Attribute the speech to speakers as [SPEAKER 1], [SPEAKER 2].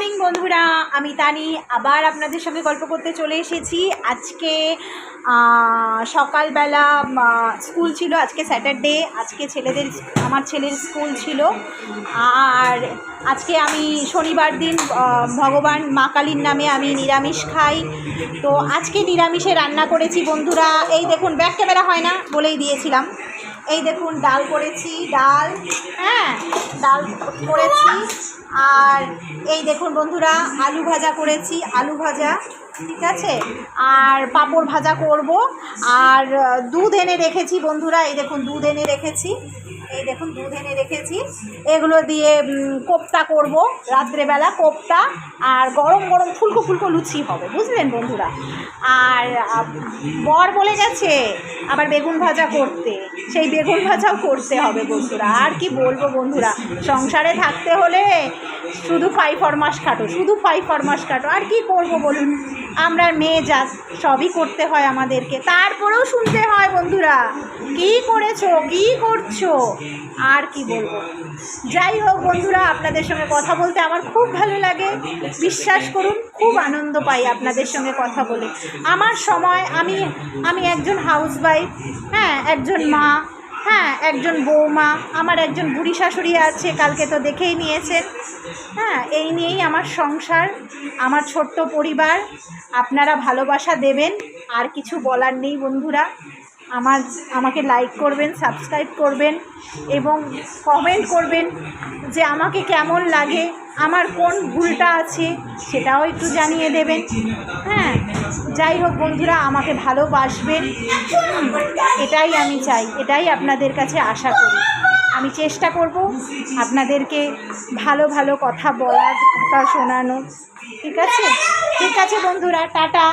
[SPEAKER 1] Morning বন্ধুরা, আমি তানি আবার আপনাদের সঙ্গে গল্প করতে চলে এসেছি। আজকে সকালবেলা স্কুল ছিল, আজকে স্যাটারডে, আজকে আমার ছেলের স্কুল ছিল। আর আজকে আমি শনিবার দিন ভগবান মা কালীর নামে আমি নিরামিষ খাই। তো আজকে নিরামিষে রান্না করেছি বন্ধুরা। এই দেখুন, ব্যাক ক্যামেরা হয় না বলেই দিয়েছিলাম। এই দেখুন, ডাল করেছি, ডাল করেছি। আর এই দেখুন বন্ধুরা, আলু ভাজা করেছি, আলু ভাজা, ঠিক আছে। আর পাঁপড় ভাজা করব। আর দুধ এনে রেখেছি বন্ধুরা, এই দেখুন দুধ এনে রেখেছি, এগুলো দিয়ে কোপ্তা করব রাত্রেবেলা, কোপ্তা। আর গরম গরম ফুলকো ফুলকো লুচি হবে, বুঝলেন বন্ধুরা। আর বর বলে গেছে আবার বেগুন ভাজা করতে, সেই বেগুন ভাজাও করতে হবে বন্ধুরা। আর কি বলবো বন্ধুরা, সংসারে থাকতে হলে শুধু ফরমাস খাটো, আর কি করব বলুন। আমরা মেয়ে জাত, সবই করতে হয় আমাদেরকে, তারপরেও শুনতে হয় বন্ধুরা, কি করেছো, কি করছো, আর কি বলবো। যাই হোক বন্ধুরা, আপনাদের সঙ্গে কথা বলতে আমার খুব ভালো লাগে, বিশ্বাস করুন, খুব আনন্দ পাই আপনাদের সঙ্গে কথা বলে। আমার সময় আমি একজন হাউসওয়াইফ, একজন মা, একজন বৌমা, আমার একজন বুড়ি শাশুড়ি আছে, কালকে তো দেখেই নিয়েছেন। এই নিয়েই আমার সংসার, আমার ছোট্ট পরিবার। আপনারা ভালোবাসা দেবেন, আর কিছু বলার নেই বন্ধুরা। আমাকে লাইক করবেন, সাবস্ক্রাইব করবেন এবং কমেন্ট করবেন যে আমাকে কেমন লাগে, আমার কোন ভুলটা আছে সেটাও একটু জানিয়ে দেবেন। যাই হোক বন্ধুরা, আমাকে ভালোবাসবেন, এটাই আমি চাই, এটাই আপনাদের কাছে আশা করি। আমি চেষ্টা করব আপনাদেরকে ভালো ভালো কথা বলার, কথা শোনানো। ঠিক আছে বন্ধুরা, টাটা।